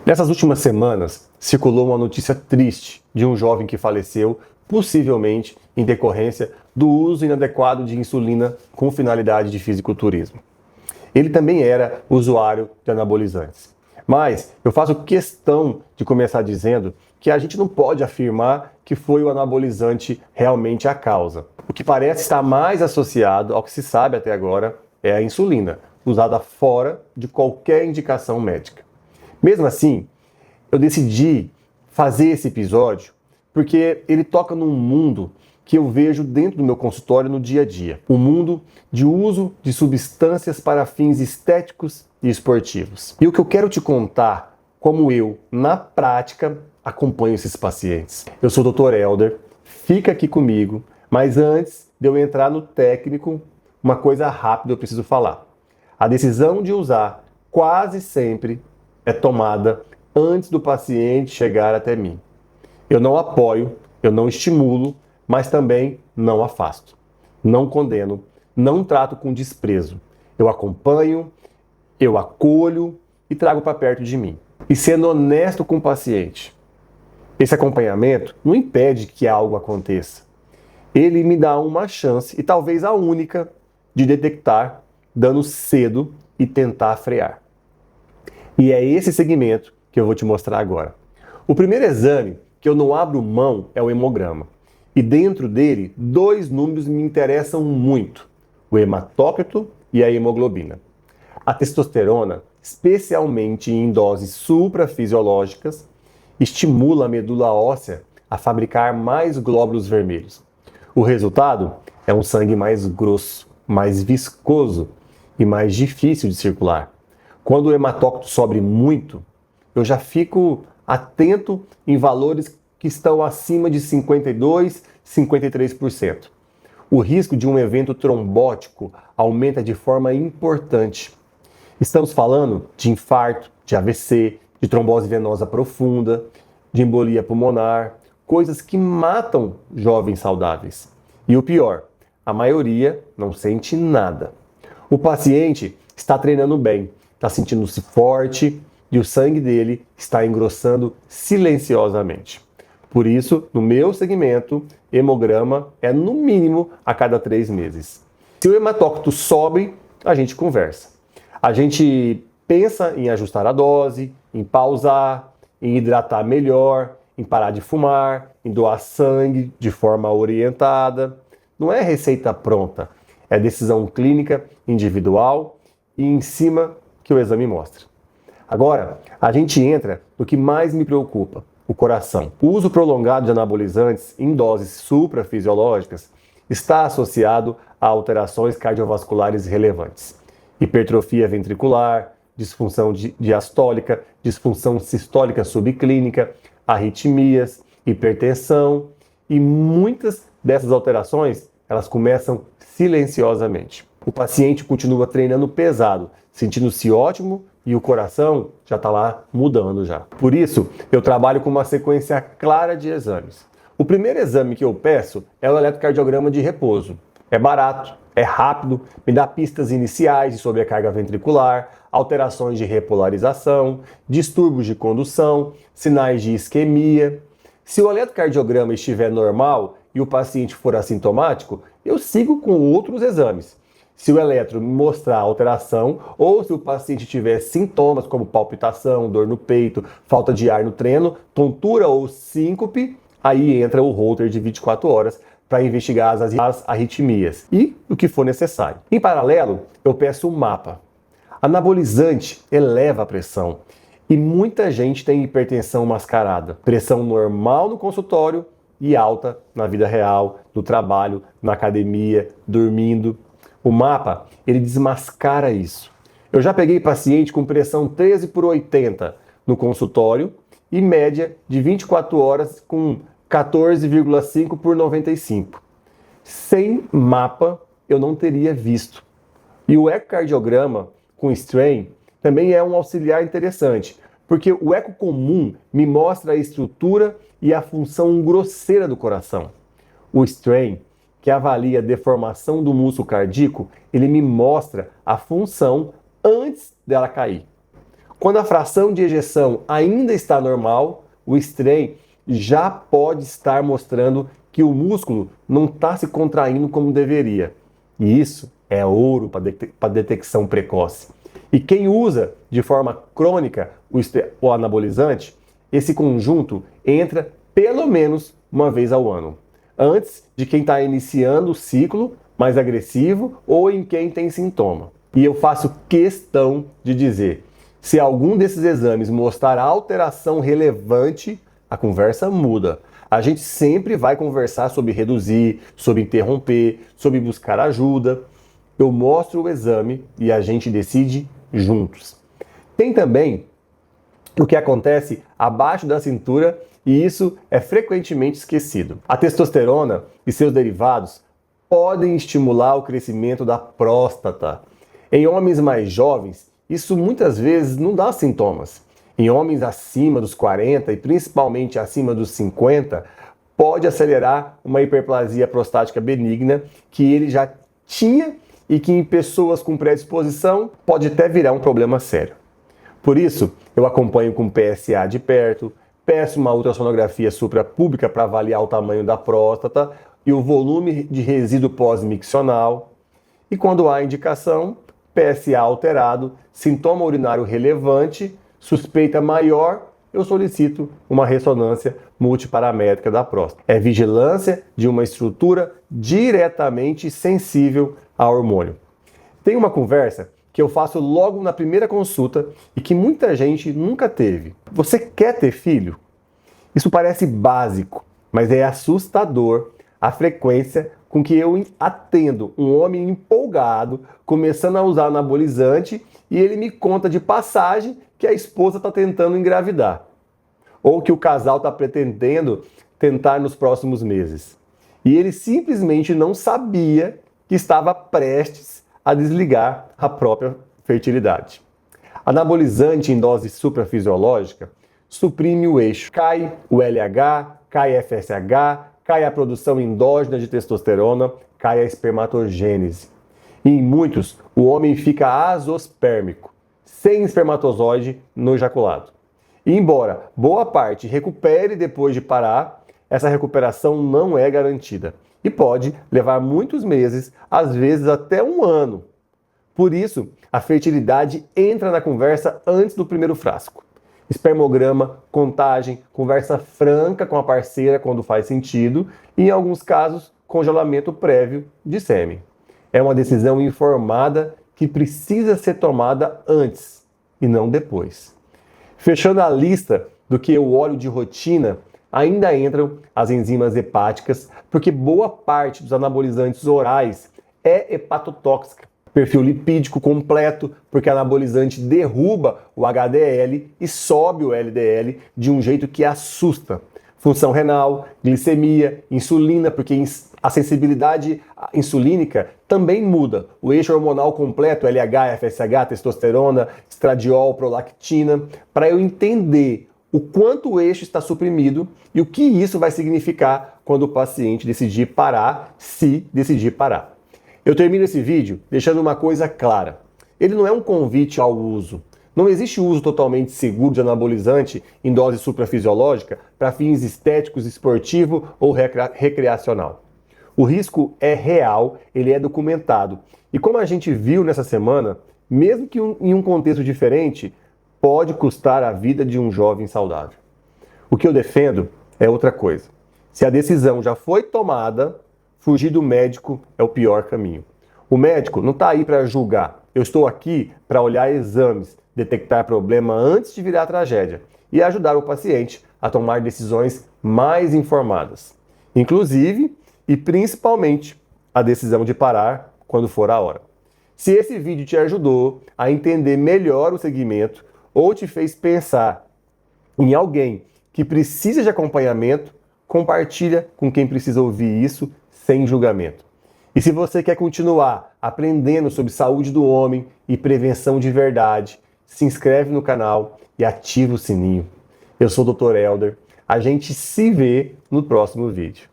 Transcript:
Nessas últimas semanas, circulou uma notícia triste de um jovem que faleceu, possivelmente em decorrência do uso inadequado de insulina com finalidade de fisiculturismo. Ele também era usuário de anabolizantes. Mas eu faço questão de começar dizendo que a gente não pode afirmar que foi o anabolizante realmente a causa. O que parece estar mais associado ao que se sabe até agora é a insulina, usada fora de qualquer indicação médica. Mesmo assim, eu decidi fazer esse episódio porque ele toca num mundo que eu vejo dentro do meu consultório no dia a dia. O mundo de uso de substâncias para fins estéticos e esportivos. E o que eu quero te contar, como eu, na prática, acompanho esses pacientes. Eu sou o Dr. Helder, fica aqui comigo, mas antes de eu entrar no técnico, uma coisa rápida eu preciso falar. A decisão de usar quase sempre é tomada antes do paciente chegar até mim. Eu não apoio, eu não estimulo, mas também não afasto. Não condeno, não trato com desprezo. Eu acompanho, eu acolho e trago para perto de mim. E sendo honesto com o paciente, esse acompanhamento não impede que algo aconteça. Ele me dá uma chance, e talvez a única, de detectar dano cedo e tentar frear. E é esse segmento que eu vou te mostrar agora. O primeiro exame que eu não abro mão é o hemograma. E dentro dele, dois números me interessam muito: o hematócrito e a hemoglobina. A testosterona, especialmente em doses suprafisiológicas, estimula a medula óssea a fabricar mais glóbulos vermelhos. O resultado é um sangue mais grosso, mais viscoso e mais difícil de circular. Quando o hematócrito sobe muito, eu já fico atento em valores que estão acima de 52%, 53%. O risco de um evento trombótico aumenta de forma importante. Estamos falando de infarto, de AVC, de trombose venosa profunda, de embolia pulmonar, coisas que matam jovens saudáveis. E o pior, a maioria não sente nada. O paciente está treinando bem, está sentindo-se forte e o sangue dele está engrossando silenciosamente. Por isso, no meu segmento, hemograma é no mínimo a cada 3 meses. Se o hematócrito sobe, a gente conversa. A gente pensa em ajustar a dose, em pausar, em hidratar melhor, em parar de fumar, em doar sangue de forma orientada. Não é receita pronta, é decisão clínica individual e em cima que o exame mostra. Agora, a gente entra no que mais me preocupa: o coração. O uso prolongado de anabolizantes em doses suprafisiológicas está associado a alterações cardiovasculares relevantes: hipertrofia ventricular, disfunção diastólica, disfunção sistólica subclínica, arritmias, hipertensão, e muitas dessas alterações elas começam silenciosamente. O paciente continua treinando pesado, sentindo-se ótimo, e o coração já está lá mudando já. Por isso, eu trabalho com uma sequência clara de exames. O primeiro exame que eu peço é o eletrocardiograma de repouso. É barato, é rápido, me dá pistas iniciais de sobrecarga ventricular, alterações de repolarização, distúrbios de condução, sinais de isquemia. Se o eletrocardiograma estiver normal e o paciente for assintomático, eu sigo com outros exames. Se o eletro mostrar alteração ou se o paciente tiver sintomas como palpitação, dor no peito, falta de ar no treino, tontura ou síncope, aí entra o Holter de 24 horas para investigar as arritmias e o que for necessário. Em paralelo, eu peço um mapa. Anabolizante eleva a pressão e muita gente tem hipertensão mascarada. Pressão normal no consultório e alta na vida real, no trabalho, na academia, dormindo. O mapa, ele desmascara isso. Eu já peguei paciente com pressão 13/80 no consultório e média de 24 horas com 14,5/95. Sem mapa, eu não teria visto. E o ecocardiograma com strain também é um auxiliar interessante, porque o eco comum me mostra a estrutura e a função grosseira do coração. O strain, que avalia a deformação do músculo cardíaco, ele me mostra a função antes dela cair. Quando a fração de ejeção ainda está normal, o estreem já pode estar mostrando que o músculo não está se contraindo como deveria. E isso é ouro para detecção precoce. E quem usa de forma crônica o anabolizante, esse conjunto entra pelo menos uma vez ao ano, antes de quem está iniciando o ciclo mais agressivo ou em quem tem sintoma. E eu faço questão de dizer, se algum desses exames mostrar alteração relevante, a conversa muda. A gente sempre vai conversar sobre reduzir, sobre interromper, sobre buscar ajuda. Eu mostro o exame e a gente decide juntos. Tem também o que acontece abaixo da cintura e isso é frequentemente esquecido. A testosterona e seus derivados podem estimular o crescimento da próstata. Em homens mais jovens, isso muitas vezes não dá sintomas. Em homens acima dos 40 e principalmente acima dos 50, pode acelerar uma hiperplasia prostática benigna que ele já tinha e que em pessoas com predisposição pode até virar um problema sério. Por isso, eu acompanho com PSA de perto, peço uma ultrassonografia suprapúbica para avaliar o tamanho da próstata e o volume de resíduo pós-miccional. E quando há indicação, PSA alterado, sintoma urinário relevante, suspeita maior, eu solicito uma ressonância multiparamétrica da próstata. É vigilância de uma estrutura diretamente sensível ao hormônio. Tem uma conversa que eu faço logo na primeira consulta e que muita gente nunca teve. Você quer ter filho? Isso parece básico, mas é assustador a frequência com que eu atendo um homem empolgado, começando a usar anabolizante, e ele me conta de passagem que a esposa está tentando engravidar. Ou que o casal está pretendendo tentar nos próximos meses. E ele simplesmente não sabia que estava prestes a desligar a própria fertilidade. Anabolizante em dose suprafisiológica suprime o eixo. Cai o LH, cai a FSH, cai a produção endógena de testosterona, cai a espermatogênese. E em muitos, o homem fica azospérmico, sem espermatozoide no ejaculado. E embora boa parte recupere depois de parar, essa recuperação não é garantida e pode levar muitos meses, às vezes até um ano. Por isso, a fertilidade entra na conversa antes do primeiro frasco. Espermograma, contagem, conversa franca com a parceira quando faz sentido e, em alguns casos, congelamento prévio de sêmen. É uma decisão informada que precisa ser tomada antes e não depois. Fechando a lista do que eu olho de rotina, ainda entram as enzimas hepáticas, porque boa parte dos anabolizantes orais é hepatotóxica. Perfil lipídico completo, porque anabolizante derruba o HDL e sobe o LDL de um jeito que assusta. Função renal, glicemia, insulina, porque a sensibilidade insulínica também muda. O eixo hormonal completo, LH, FSH, testosterona, estradiol, prolactina, para eu entender o quanto o eixo está suprimido e o que isso vai significar quando o paciente decidir parar, se decidir parar. Eu termino esse vídeo deixando uma coisa clara. Ele não é um convite ao uso. Não existe uso totalmente seguro de anabolizante em dose suprafisiológica para fins estéticos, esportivo ou recreacional. O risco é real, ele é documentado. E como a gente viu nessa semana, mesmo que em um contexto diferente, pode custar a vida de um jovem saudável. O que eu defendo é outra coisa. Se a decisão já foi tomada, fugir do médico é o pior caminho. O médico não está aí para julgar. Eu estou aqui para olhar exames, detectar problema antes de virar tragédia e ajudar o paciente a tomar decisões mais informadas. Inclusive e principalmente a decisão de parar quando for a hora. Se esse vídeo te ajudou a entender melhor o segmento ou te fez pensar em alguém que precisa de acompanhamento, compartilha com quem precisa ouvir isso sem julgamento. E se você quer continuar aprendendo sobre saúde do homem e prevenção de verdade, se inscreve no canal e ativa o sininho. Eu sou o Dr. Helder. A gente se vê no próximo vídeo.